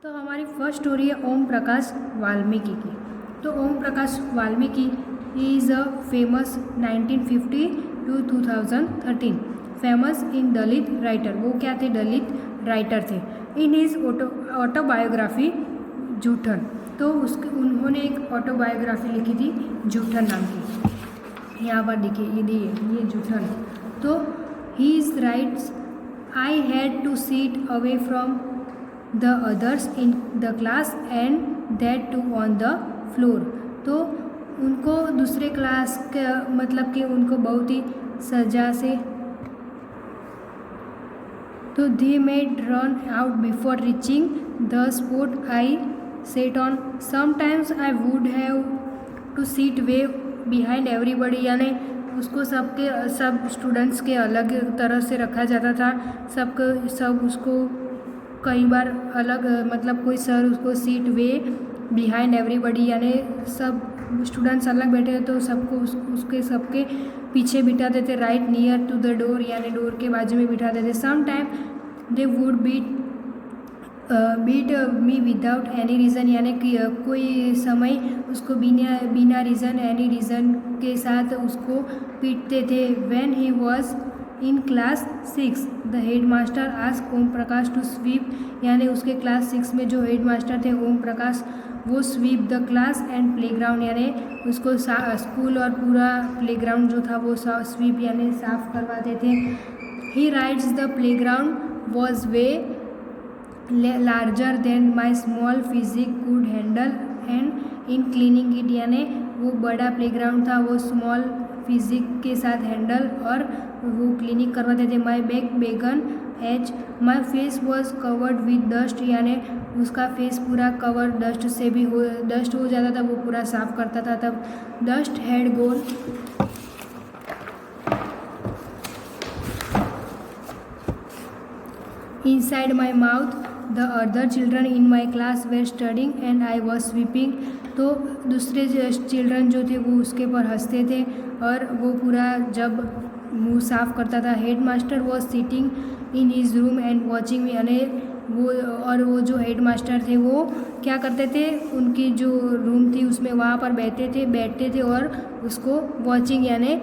तो हमारी first story है ओम प्रकाश वाल्मीकि की। तो Om Prakash Valmiki is a famous 1950 to 2013 famous in Dalit writer. वो क्या थे? दलित राइटर थे। In his autobiography Joothan. तो उसके उन्होंने एक ऑटोबायोग्राफी लिखी थी जूठन नाम की। यहाँ पर देखिए ये जूठन। तो he is writes, I had to sit away from the others in the class and that too on the floor। तो उनको दूसरे क्लास के मतलब कि उनको बहुत ही सजा से तो they made run out before reaching the spot I sat on। sometimes I would have to sit way behind everybody, यानी उसको सब स्टूडेंट्स के अलग तरह से रखा जाता था। सब उसको कई बार अलग मतलब कोई सर उसको सीट वे बिहाइंड एवरीबडी, यानी सब स्टूडेंट्स अलग बैठे तो सबको उसके सबके पीछे बिठाते थे। Right near to the door, यानी डोर के बाजू में बिठाते थे। Some time they would beat me without any reason, यानी कि कोई समय उसको बिना रीज़न एनी रीज़न के साथ उसको पीटते थे। When he was in class 6 the headmaster asked Om Prakash to sweep, यानी उसके क्लास 6 में जो हेड मास्टर थे ओम प्रकाश, वो sweep the class and playground, यानी उसको स्कूल और पूरा प्लेग्राउंड जो था वो स्वीप यानी साफ करवाते थे। He writes the playground was way larger than my small physique could handle and in cleaning it, यानी वो बड़ा प्लेग्राउंड था, वो स्मॉल फिजिक के साथ हैंडल और वो क्लीनिंग करवाते थे। My back began as my face was covered with dust, यानी उसका फेस पूरा कवर डस्ट से भी डस्ट हो जाता था, वो पूरा साफ करता था। तब dust had gone inside my mouth, the other children in my class were studying and I was sweeping। तो दूसरे चिल्ड्रन जो थे वो उसके पर हंसते थे और वो पूरा जब मुंह साफ करता था। Head master was sitting in his room and watching मी, यानी वो जो हेड मास्टर थे वो क्या करते थे, उनकी जो रूम थी उसमें वहाँ पर बैठते थे और उसको वॉचिंग यानी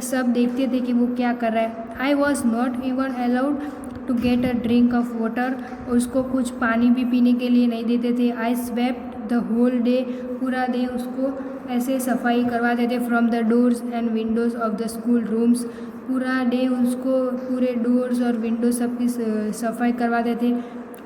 सब देखते थे कि वो क्या कर रहा है। I was not even allowed to get a drink of water, उसको कुछ पानी भी पीने के लिए नहीं देते थे। आई स्वेप्ट द होल डे, पूरा डे उसको ऐसे सफाई करवाते थे। From the doors and Windows of the school rooms, पूरा डे उसको पूरे डोर्स और विंडोज सबकी सफाई करवाते थे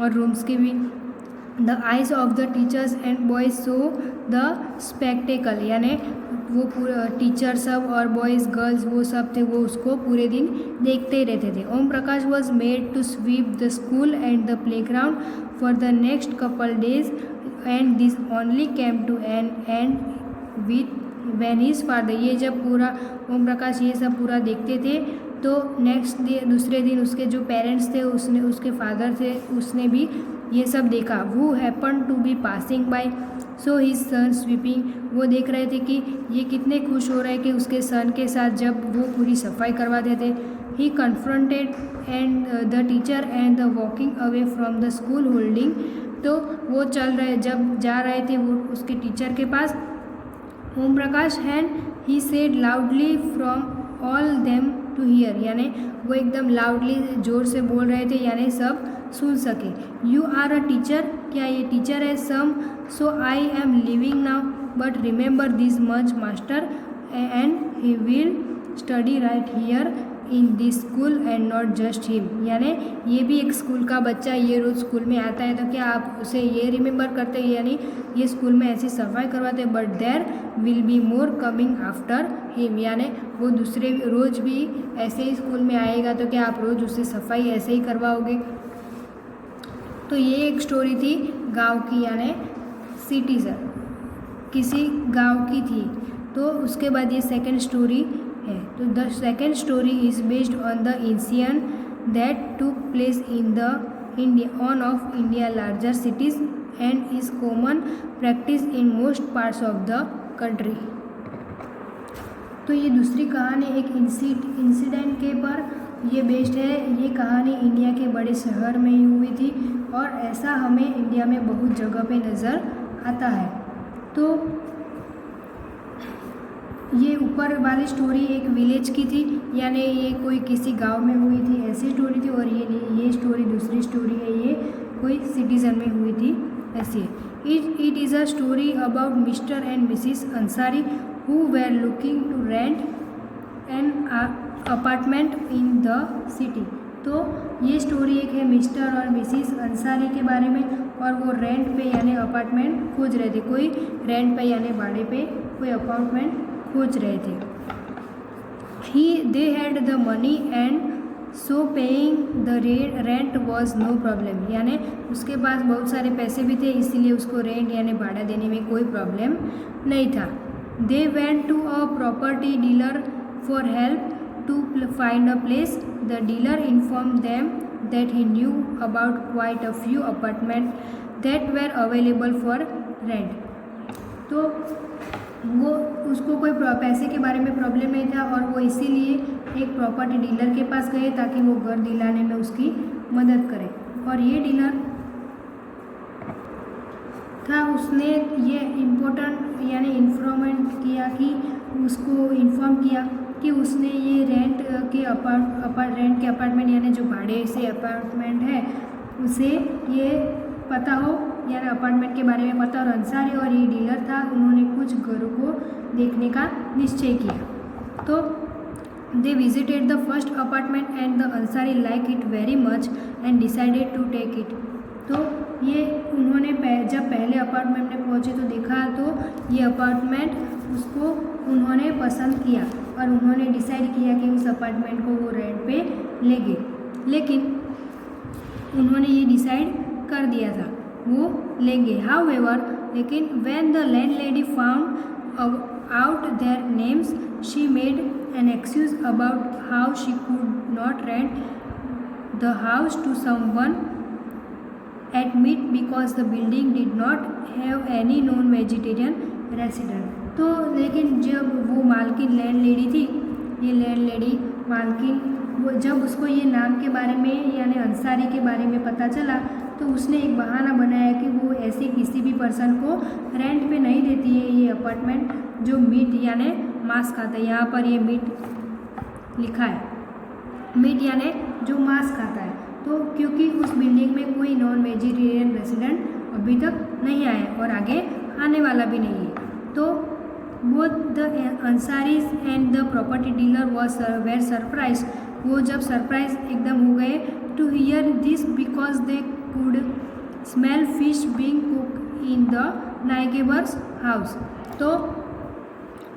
और रूम्स की भी। The eyes of the teachers and boys so the spectacle, यानी वो पूरा टीचर सब और बॉयज़ गर्ल्स वो सब थे, वो उसको पूरे दिन देखते ही रहते थे। Om Prakash was made to sweep the school and the playground for the next couple days and this only came to an end with when his father. ये जब पूरा ओम प्रकाश ये सब पूरा देखते थे तो नेक्स्ट डे दूसरे दिन उसके जो पेरेंट्स थे उसके फादर थे उसने भी ये सब देखा। वो happen to be passing by so his son sweeping, वो देख रहे थे कि ये कितने खुश हो रहे हैं कि उसके सन के साथ जब वो पूरी सफाई करवाते थे। He confronted and the teacher and the walking away from the school holding, तो वो जब जा रहे थे वो उसके टीचर के पास Om Prakash and he said loudly from all them to hear, यानी वो एकदम लाउडली ज़ोर से बोल रहे थे यानी सब सुन सके। यू आर अ टीचर, क्या ये टीचर है? Some, so I am living now but remember this much master and he will study right here in this school and not just him, यानी ये भी एक स्कूल का बच्चा, ये रोज़ स्कूल में आता है तो क्या आप उसे ये रिमेंबर करते हैं, यानी ये स्कूल में ऐसी सफाई करवाते हैं। But there will be more coming after him, यानी वो दूसरे रोज़ भी ऐसे ही स्कूल में आएगा तो क्या आप रोज़ उससे सफाई ऐसे ही करवाओगे। तो ये एक स्टोरी थी गांव की, यानी सिटीजन किसी गांव की थी। तो उसके बाद ये सेकंड स्टोरी है। तो the second story is based on the incident that took place in the on off India larger cities and is common practice in most parts of the country. तो ये दूसरी कहानी एक इंसिडेंट के पर ये बेस्ड है। ये कहानी इंडिया के बड़े शहर में ही हुई थी और ऐसा हमें इंडिया में बहुत जगह पे नज़र आता है। तो ये ऊपर वाली स्टोरी एक विलेज की थी, यानी ये कोई किसी गांव में हुई थी ऐसी स्टोरी थी, और ये स्टोरी दूसरी स्टोरी है, ये कोई सिटीज़न में हुई थी ऐसी है। It is a story about Mr and Mrs Ansari who were looking to rent an apartment in the city. तो ये स्टोरी एक है मिस्टर और मिसिस अंसारी के बारे में, और वो रेंट पे यानी अपार्टमेंट खोज रहे थे, कोई रेंट पे यानी भाड़े पे कोई अपार्टमेंट खोज रहे थे। They had the money and so paying the rent was no problem, यानी उसके पास बहुत सारे पैसे भी थे, इसीलिए उसको रेंट यानी भाड़ा देने में कोई प्रॉब्लम नहीं था। They went to a property dealer for help to find a place. The dealer informed them that he knew about quite a few apartments that were available for rent. तो वो उसको कोई पैसे के बारे में प्रॉब्लम नहीं था, और वो इसीलिए एक प्रॉपर्टी डीलर के पास गए ताकि वो घर दिलाने में उसकी मदद करे। और ये डीलर था, उसने ये इम्पोर्टेंट यानी इन्फॉर्मेंट किया कि उसको इन्फॉर्म किया कि उसने ये रेंट के अपार्टमेंट यानी जो भाड़े से अपार्टमेंट है उसे ये पता हो, यानी अपार्टमेंट के बारे में पता। और अंसारी और ये डीलर था, उन्होंने कुछ घरों को देखने का निश्चय किया। तो they visited the first apartment and the Ansari like it very much and decided to take it. तो ये उन्होंने जब पहले अपार्टमेंट में पहुँचे तो देखा, तो ये अपार्टमेंट उसको उन्होंने पसंद किया और उन्होंने डिसाइड किया कि उस अपार्टमेंट को वो रेंट पे लेंगे। लेकिन उन्होंने ये डिसाइड कर दिया था वो लेंगे। हाउएवर, लेकिन when the landlady found out their names she made an excuse about how she could not rent the house to someone eat meat because the building did not have any non vegetarian resident. तो लेकिन जब वो मालकिन landlady थी, ये landlady मालकिन, वो जब उसको ये नाम के बारे में यानी अंसारी के बारे में पता चला, तो उसने एक बहाना बनाया कि वो ऐसे किसी भी पर्सन को रेंट पे नहीं देती है ये अपार्टमेंट जो मीट यानी मांस खाता है। यहाँ पर ये मीट लिखा है, मीट यानी जो मांस खाता है। तो क्योंकि उस बिल्डिंग में कोई नॉन वेजिटेरियन रेसिडेंट अभी तक नहीं आया और आगे आने वाला भी नहीं है। तो both the Ansaris and the property dealer were surprised. वो जब सरप्राइज एकदम हो गए to hear this because they could smell fish being cooked in the neighbor's house. तो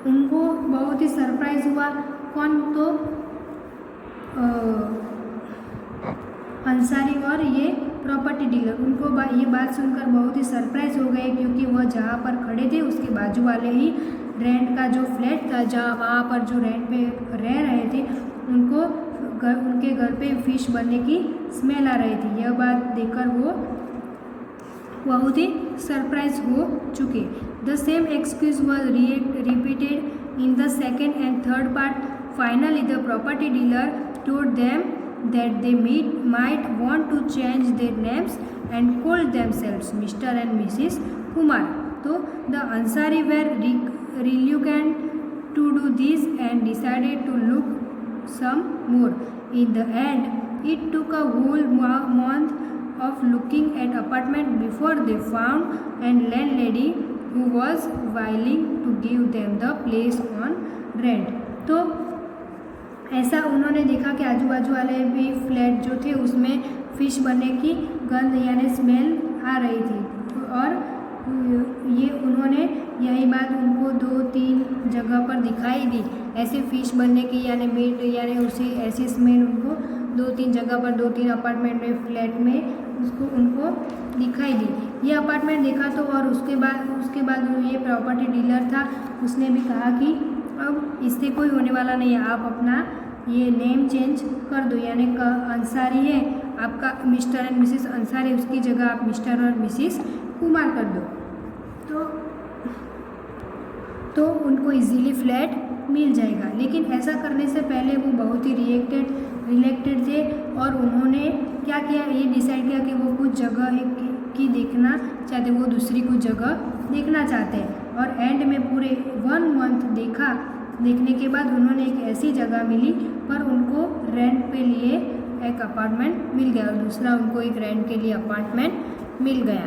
उनको बहुत ही सरप्राइज हुआ। कौन? तो अंसारी और ये प्रॉपर्टी डीलर, उनको ये बात सुनकर बहुत ही सरप्राइज हो गए, क्योंकि वह जहाँ पर खड़े थे उसके बाजू वाले ही रेंट का जो फ्लैट था, जहाँ वहाँ पर जो रेंट पे रह रहे थे, उनके घर पे फिश बनने की स्मेल आ रही थी। यह बात देखकर वो बहुत ही सरप्राइज हो चुके। The same excuse was repeated in the second and third part. Finally the property dealer told them that they might want to change their names and call themselves Mr. and Mrs. Kumar. So the Ansari were reluctant to do this and decided to look some more. In the end, it took a whole month of looking at apartment before they found a landlady who was willing to give them the place on rent. तो ऐसा उन्होंने देखा कि आजू बाजू वाले भी flat जो थे उसमें फ़िश बनने की गंध यानी स्मेल आ रही थी, और ये उन्होंने यही बात उनको 2-3 जगह पर दिखाई दी। ऐसे फ़िश बनने की यानी मीट यानी उसी ऐसी स्मेल उनको 2-3 जगह पर 2-3 अपार्टमेंट में फ्लैट में उनको दिखाई दी। ये अपार्टमेंट देखा तो, और उसके बाद ये प्रॉपर्टी डीलर था, उसने भी कहा कि अब इससे कोई होने वाला नहीं है, आप अपना ये नेम चेंज कर दो, यानी अंसारी है आपका मिस्टर एंड मिसिस अंसारी, उसकी जगह आप मिस्टर और मिसिस कुमार कर दो। तो उनको इजीली फ्लैट मिल जाएगा। लेकिन ऐसा करने से पहले वो बहुत ही रिएक्टेड रिलेटेड थे और उन्होंने क्या किया, ये डिसाइड किया कि वो कुछ जगह की देखना चाहते, वो दूसरी कुछ जगह देखना चाहते हैं। और एंड में पूरे 1 मंथ देखने के बाद उन्होंने एक ऐसी जगह मिली पर उनको रेंट पे लिए एक अपार्टमेंट मिल गया और दूसरा उनको एक रेंट के लिए अपार्टमेंट मिल गया।